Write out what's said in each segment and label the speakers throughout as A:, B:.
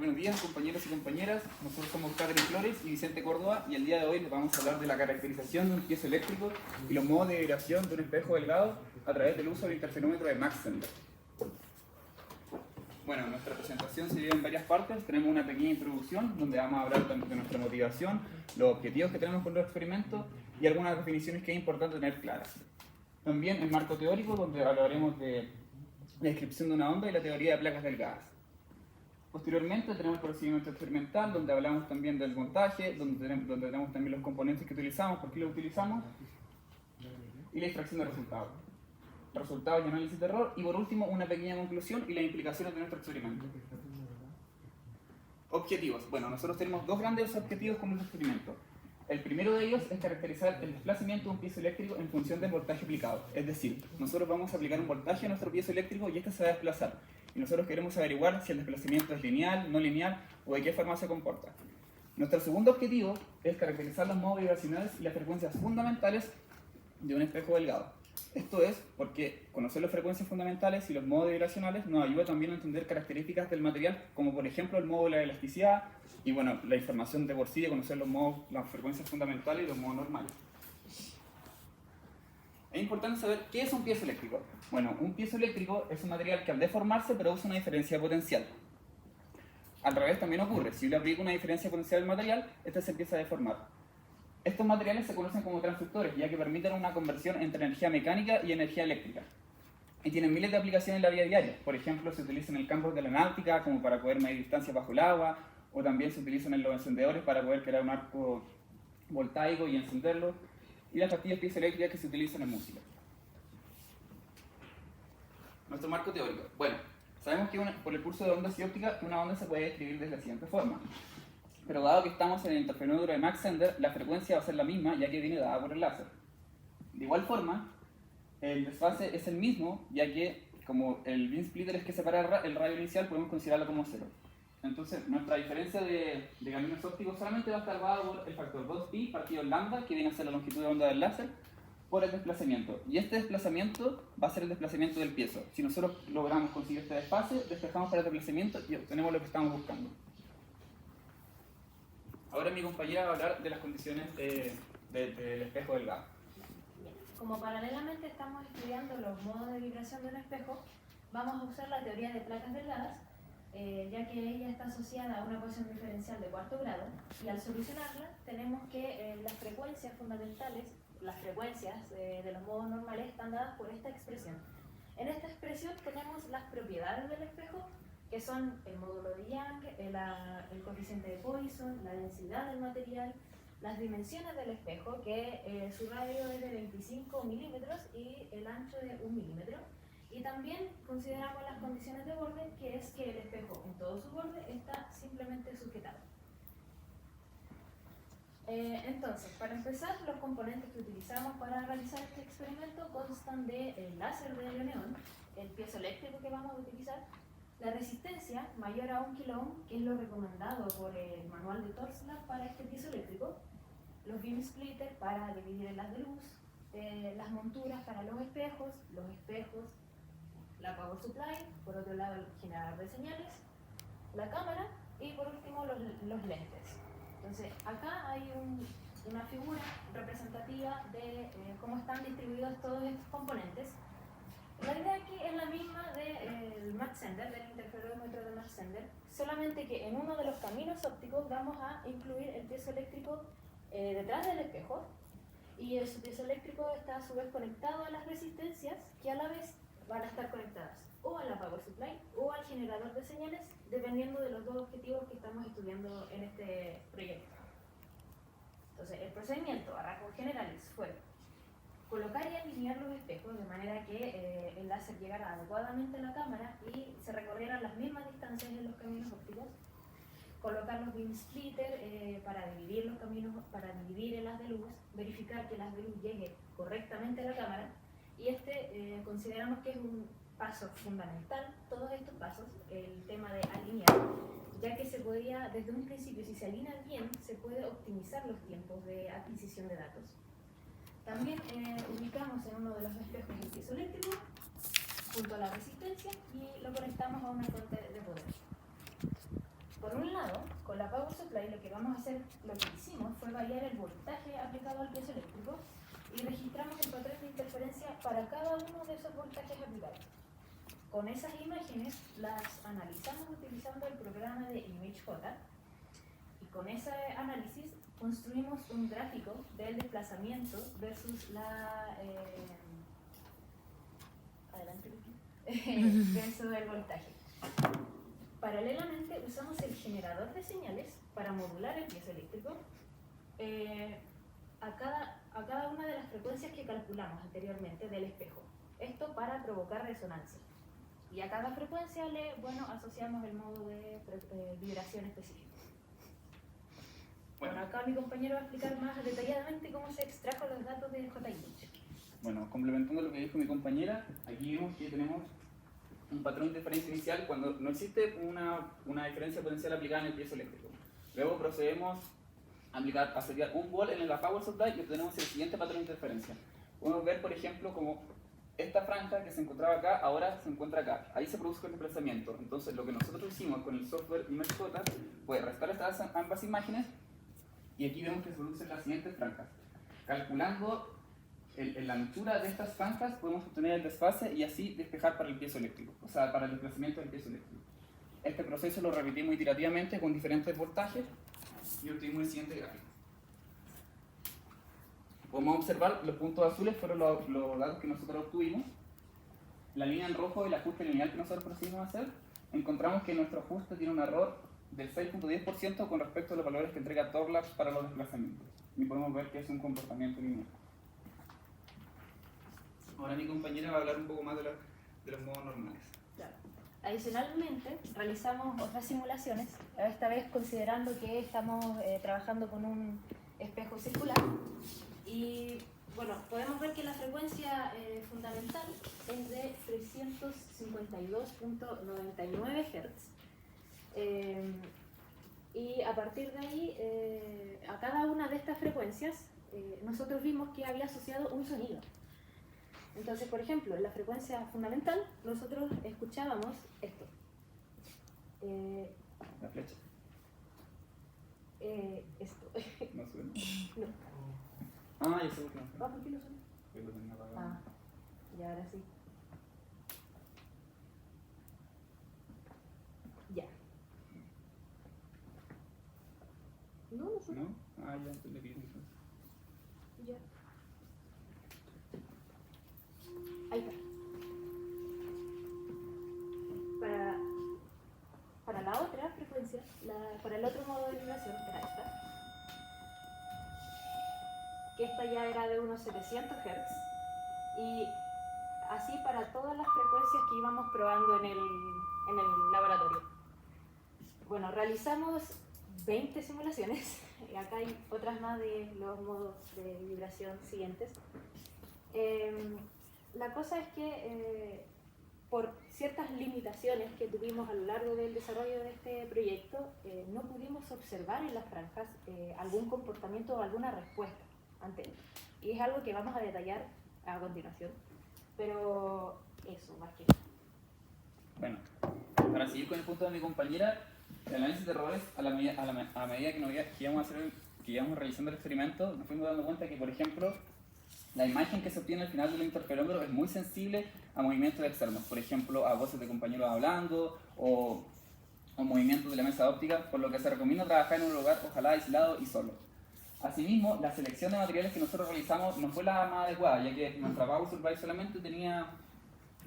A: buenos días, compañeros y compañeras. Nosotros somos Catherine Flores y Vicente Córdoba, y el día de hoy les vamos a hablar de la caracterización de un piezo eléctrico y los modos de vibración de un espejo delgado a través del uso del interferómetro de Mach-Zehnder. Bueno, nuestra presentación se divide en varias partes. Tenemos una pequeña introducción donde vamos a hablar de nuestra motivación, los objetivos que tenemos con los experimentos y algunas definiciones que es importante tener claras. También el marco teórico, donde hablaremos de la descripción de una onda y la teoría de placas delgadas. Posteriormente tenemos el procedimiento experimental, donde hablamos también del montaje, donde tenemos también los componentes que utilizamos, por qué los utilizamos, y la extracción de resultados y análisis de error, y por último una pequeña conclusión y las implicaciones de nuestro experimento. Objetivos. Bueno, nosotros tenemos dos grandes objetivos con nuestro experimento. El primero de ellos es caracterizar el desplazamiento de un piezo eléctrico en función del voltaje aplicado. Es decir, nosotros vamos a aplicar un voltaje a nuestro piezo eléctrico y este se va a desplazar. Y nosotros queremos averiguar si el desplazamiento es lineal, no lineal o de qué forma se comporta. Nuestro segundo objetivo es caracterizar los modos vibracionales y las frecuencias fundamentales de un espejo delgado. Esto es porque conocer las frecuencias fundamentales y los modos vibracionales nos ayuda también a entender características del material, como por ejemplo el modo de la elasticidad y bueno, la información de por sí de conocer las frecuencias fundamentales y los modos normales. Es importante saber qué es un piezo eléctrico. Bueno, un piezo eléctrico es un material que al deformarse produce una diferencia de potencial. Al revés también ocurre, si yo le aplico una diferencia de potencial al material, este se empieza a deformar. Estos materiales se conocen como transductores, ya que permiten una conversión entre energía mecánica y energía eléctrica. Y tienen miles de aplicaciones en la vida diaria. Por ejemplo, se utilizan en el campo de la náutica, como para poder medir distancias bajo el agua, o también se utilizan en los encendedores para poder crear un arco voltaico y encenderlo, y las pastillas piezoeléctricas que se utilizan en música. Nuestro marco teórico. Bueno, sabemos que por el curso de ondas y óptica, una onda se puede describir de la siguiente forma. Pero dado que estamos en el interferómetro de Mach-Zehnder, la frecuencia va a ser la misma, ya que viene dada por el láser. De igual forma, el desfase es el mismo, ya que como el beam splitter es que separa el radio inicial, podemos considerarlo como cero. Entonces, nuestra diferencia de caminos ópticos solamente va a estar dada por el factor 2pi partido lambda, que viene a ser la longitud de onda del láser, por el desplazamiento. Y este desplazamiento va a ser el desplazamiento del piezo. Si nosotros logramos conseguir este desfase, despejamos para el desplazamiento y obtenemos lo que estamos buscando. Ahora mi compañera va a hablar de las condiciones del espejo delgado.
B: Como paralelamente estamos estudiando los modos de vibración de un espejo, vamos a usar la teoría de placas delgadas, ya que ella está asociada a una ecuación diferencial de cuarto grado, y al solucionarla tenemos que las frecuencias fundamentales, las frecuencias de los modos normales están dadas por esta expresión. En esta expresión tenemos las propiedades del espejo, que son el módulo de Young, el coeficiente de Poisson, la densidad del material, las dimensiones del espejo, que su radio es de 25 milímetros y el ancho de 1 milímetro. Y también consideramos las condiciones de borde, que es que el espejo en todo su borde está simplemente sujetado. Entonces, para empezar, los componentes que utilizamos para realizar este experimento constan del láser de neón, el piezo eléctrico que vamos a utilizar, la resistencia mayor a 1 kΩ, que es lo recomendado por el manual de Torsla para este piezo eléctrico, los beam splitters para dividir el haz de luz, las monturas para los espejos, la power supply, por otro lado el generador de señales, la cámara y por último los lentes. Entonces acá hay una figura representativa de cómo están distribuidos todos estos componentes. La idea aquí es la misma del Mach-Zehnder, del interferómetro de Mach-Zehnder, solamente que en uno de los caminos ópticos vamos a incluir el piezo eléctrico detrás del espejo, y el piezo eléctrico está a su vez conectado a las resistencias, que a la vez van a estar conectadas o a la power supply o al generador de señales, dependiendo de los dos objetivos que estamos estudiando en este proyecto. Entonces, el procedimiento a rasgos generales fue colocar y alinear los espejos de manera que el láser llegara adecuadamente a la cámara y se recorrieran las mismas distancias en los caminos ópticos, colocar los beam splitters para dividir los caminos, para dividir el haz de luz, verificar que el haz de luz llegue correctamente a la cámara, y consideramos que es un paso fundamental, todos estos pasos, el tema de alinear, ya que se podía, desde un principio, si se alinea bien, se puede optimizar los tiempos de adquisición de datos. También ubicamos en uno de los espejos el piezo eléctrico junto a la resistencia y lo conectamos a una fuente de poder. Por lo que vamos a hacer, lo que hicimos fue variar el voltaje aplicado al piezoeléctrico y registramos el patrón de interferencia para cada uno de esos voltajes aplicados. Con esas imágenes las analizamos utilizando el programa de ImageJ y con ese análisis construimos un gráfico del desplazamiento versus versus el voltaje. Paralelamente usamos el generador de señales para modular el piezoeléctrico a cada una de las frecuencias que calculamos anteriormente del espejo. Esto para provocar resonancia. Y a cada frecuencia le asociamos el modo de vibración específico. Bueno, acá mi compañero va a explicar más detalladamente cómo se extrajo los datos de J-Image.
A: Bueno, complementando lo que dijo mi compañera, aquí vemos que tenemos un patrón de diferencia inicial cuando no existe una diferencia potencial aplicada en el piezoeléctrico. Luego procedemos a asociar un volt en la power supply y obtenemos el siguiente patrón de interferencia. Podemos ver, por ejemplo, como esta franja que se encontraba acá, ahora se encuentra acá. Ahí se produce el desplazamiento. Entonces, lo que nosotros hicimos con el software ImageJ fue restar estas ambas imágenes y aquí vemos que se producen las siguientes franjas. Calculando la anchura de estas franjas, podemos obtener el desfase y así despejar para el piezoeléctrico, o sea, para el desplazamiento del piezoeléctrico. Este proceso lo repetimos iterativamente con diferentes voltajes y obtuvimos el siguiente gráfico. Podemos observar, los puntos azules fueron los datos que nosotros obtuvimos. La línea en rojo, el ajuste lineal que nosotros procedimos a hacer, encontramos que nuestro ajuste tiene un error del 6.10% con respecto a los valores que entrega Torlabs para los desplazamientos. Y podemos ver que es un comportamiento lineal. Ahora mi compañera va a hablar un poco más de los modos normales.
B: Claro. Adicionalmente, realizamos otras simulaciones, esta vez considerando que estamos trabajando con un espejo circular. Y bueno, podemos ver que la frecuencia fundamental es de 352.99 Hz. Y a partir de ahí, a cada una de estas frecuencias, nosotros vimos que había asociado un sonido. Entonces, por ejemplo, en la frecuencia fundamental, nosotros escuchábamos esto.
A: La flecha.
B: Esto.
A: ¿No suena?
B: No.
A: Ah, ya sé por qué no suena.
B: ¿Por qué no suena?
A: Porque lo tenía apagado.
B: Ah, y ahora sí. Ya. No, no suena.
A: ¿No? Ah, ya, entonces le pido entonces.
B: Ya. Ahí está. Para la otra frecuencia, para el otro modo de vibración, que era esta, que esta ya era de unos 700 Hz, y así para todas las frecuencias que íbamos probando en el laboratorio. Bueno, realizamos 20 simulaciones, y acá hay otras más de los modos de vibración siguientes. La cosa es que por ciertas limitaciones que tuvimos a lo largo del desarrollo de este proyecto, no pudimos observar en las franjas algún comportamiento o alguna respuesta ante él. Y es algo que vamos a detallar a continuación. Pero eso, más que nada.
A: Bueno, para seguir con el punto de mi compañera, el análisis de errores, a medida que íbamos realizando el experimento, nos fuimos dando cuenta que, por ejemplo, la imagen que se obtiene al final del interferómetro es muy sensible a movimientos externos, por ejemplo, a voces de compañeros hablando o movimientos de la mesa óptica, por lo que se recomienda trabajar en un lugar ojalá aislado y solo. Asimismo, la selección de materiales que nosotros realizamos no fue la más adecuada, ya que nuestra power supply solamente tenía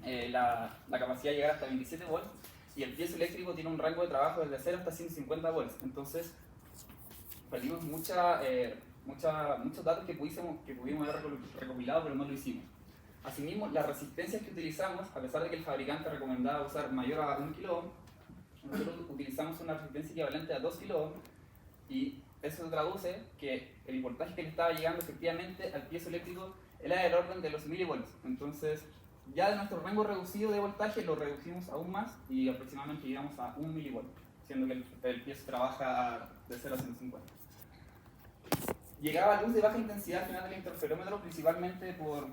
A: la capacidad de llegar hasta 27 volts y el piezoeléctrico tiene un rango de trabajo desde 0 hasta 150 volts. Entonces, perdimos muchos datos que pudimos haber recopilado, pero no lo hicimos. Asimismo, las resistencias que utilizamos, a pesar de que el fabricante recomendaba usar mayor a 1 kΩ, nosotros utilizamos una resistencia equivalente a 2 kΩ y eso se traduce que el voltaje que le estaba llegando efectivamente al piezoeléctrico era del orden de los milivolts. Entonces, ya de nuestro rango reducido de voltaje lo reducimos aún más y aproximadamente llegamos a 1 milivolt, siendo que el piezo trabaja de 0 a 150. Llegaba luz de baja intensidad al final del interferómetro, principalmente por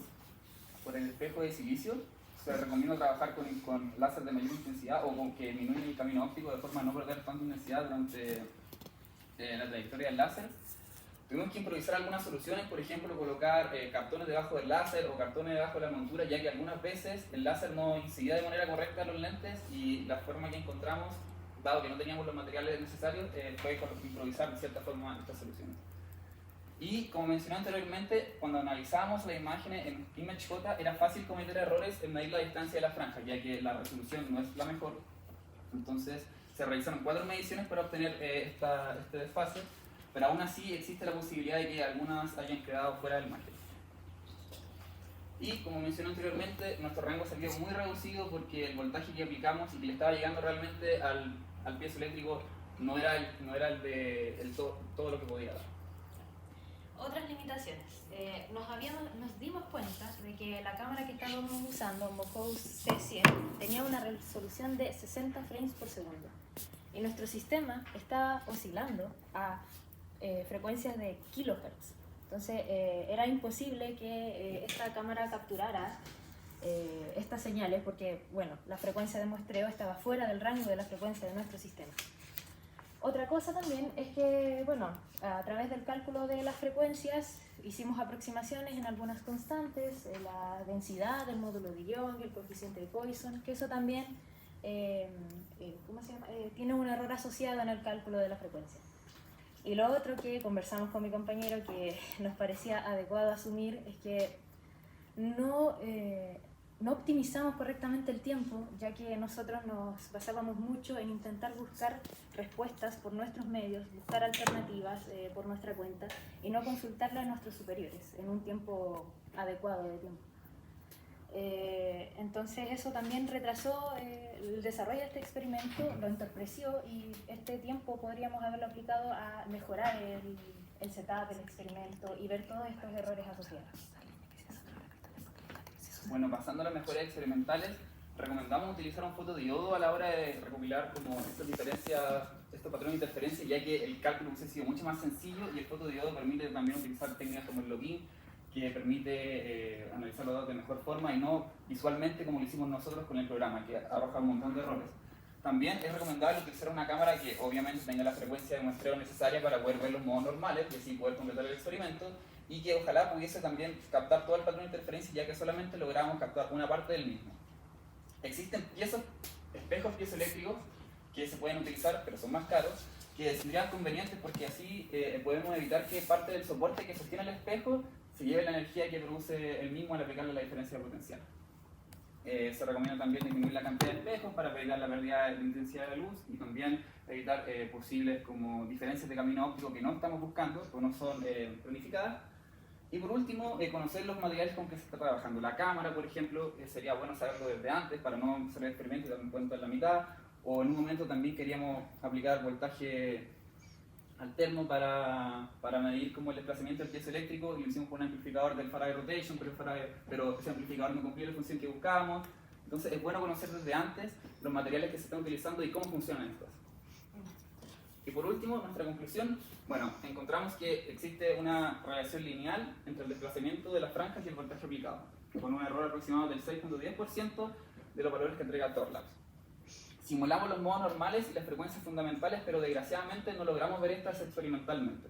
A: el espejo de silicio. Se recomienda trabajar con láser de mayor intensidad o con que disminuyen el camino óptico de forma a no perder tanta intensidad durante la trayectoria del láser. Tuvimos que improvisar algunas soluciones, por ejemplo, colocar cartones debajo del láser o cartones debajo de la montura, ya que algunas veces el láser no incidía de manera correcta a los lentes y la forma que encontramos, dado que no teníamos los materiales necesarios, fue improvisar de cierta forma estas soluciones. Y como mencioné anteriormente, cuando analizábamos las imágenes en ImageJ era fácil cometer errores en medir la distancia de la franja, ya que la resolución no es la mejor. Entonces se realizaron 4 mediciones para obtener este desfase, pero aún así existe la posibilidad de que algunas hayan quedado fuera del margen. Y como mencioné anteriormente, nuestro rango salió muy reducido porque el voltaje que aplicamos y que le estaba llegando realmente al piezo eléctrico no era el de todo lo que podía dar.
B: Otras limitaciones. Nos dimos cuenta de que la cámara que estábamos usando, Mofos C100, tenía una resolución de 60 frames por segundo. Y nuestro sistema está oscilando a frecuencias de kilohertz. Entonces era imposible que esta cámara capturara estas señales porque, bueno, la frecuencia de muestreo estaba fuera del rango de la frecuencia de nuestro sistema. Otra cosa también es que, bueno, a través del cálculo de las frecuencias hicimos aproximaciones en algunas constantes, la densidad del módulo de Young, el coeficiente de Poisson, que eso también tiene un error asociado en el cálculo de la frecuencia. Y lo otro que conversamos con mi compañero que nos parecía adecuado asumir es que no optimizamos correctamente el tiempo, ya que nosotros nos basábamos mucho en intentar buscar respuestas por nuestros medios, buscar alternativas por nuestra cuenta y no consultarle a nuestros superiores en un tiempo adecuado de tiempo. Entonces eso también retrasó el desarrollo de este experimento, lo entorpeció y este tiempo podríamos haberlo aplicado a mejorar el setup del experimento y ver todos estos errores asociados.
A: Bueno, pasando a las mejoras experimentales, recomendamos utilizar un fotodiodo a la hora de recopilar como estos patrones de interferencia, ya que el cálculo hubiese sido mucho más sencillo y el fotodiodo permite también utilizar técnicas como el login, que permite analizar los datos de mejor forma y no visualmente como lo hicimos nosotros con el programa, que arroja un montón de errores. También es recomendable utilizar una cámara que obviamente tenga la frecuencia de muestreo necesaria para poder ver los modos normales y así poder completar el experimento, y que ojalá pudiese también captar todo el patrón de interferencia, ya que solamente logramos captar una parte del mismo. Existen espejos piezoeléctricos que se pueden utilizar, pero son más caros, que serían convenientes porque así podemos evitar que parte del soporte que sostiene el espejo se lleve la energía que produce el mismo al aplicarle la diferencia potencial. Se recomienda también disminuir la cantidad de espejos para evitar la pérdida de intensidad de la luz y también evitar posibles como diferencias de camino óptico que no estamos buscando o no son planificadas. Y por último, conocer los materiales con que se está trabajando. La cámara, por ejemplo, sería bueno saberlo desde antes para no hacer el experimento y darme cuenta en la mitad. O en un momento también queríamos aplicar voltaje alterno para medir como el desplazamiento del piezo eléctrico y lo hicimos con un amplificador del Faraday Rotation, pero ese amplificador no cumplía la función que buscábamos. Entonces es bueno conocer desde antes los materiales que se están utilizando y cómo funcionan estos. Y por último, nuestra conclusión, bueno, encontramos que existe una relación lineal entre el desplazamiento de las franjas y el voltaje aplicado, con un error aproximado del 6.10% de los valores que entrega Thorlabs. Simulamos los modos normales y las frecuencias fundamentales, pero desgraciadamente no logramos ver estas experimentalmente.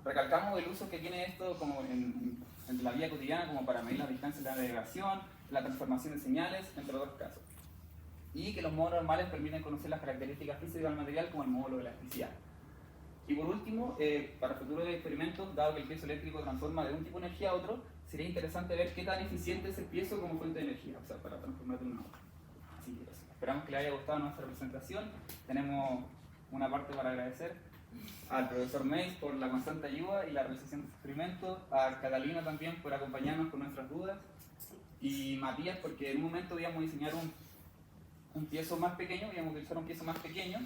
A: Recalcamos el uso que tiene esto como en la vida cotidiana, como para medir las distancias de la navegación, la transformación de señales, entre otros casos. Y que los modos normales permiten conocer las características físicas del material, como el módulo de elasticidad. Y por último, para futuros experimentos, dado que el piezo eléctrico transforma de un tipo de energía a otro, sería interesante ver qué tan eficiente es el piezo como fuente de energía, o sea, para transformar de uno a otro. Así que eso. Esperamos que les haya gustado nuestra presentación. Tenemos una parte para agradecer al profesor Mays por la constante ayuda y la realización de este experimento, a Catalina también por acompañarnos con nuestras dudas, y Matías porque en un momento íbamos a diseñar un piezo más pequeño, íbamos a utilizar un piezo más pequeño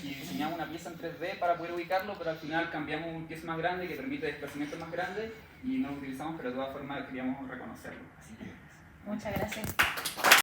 A: y diseñamos una pieza en 3D para poder ubicarlo, pero al final cambiamos un piezo más grande que permite desplazamientos más grandes y no lo utilizamos, pero de todas formas queríamos reconocerlo. Así que,
B: muchas gracias.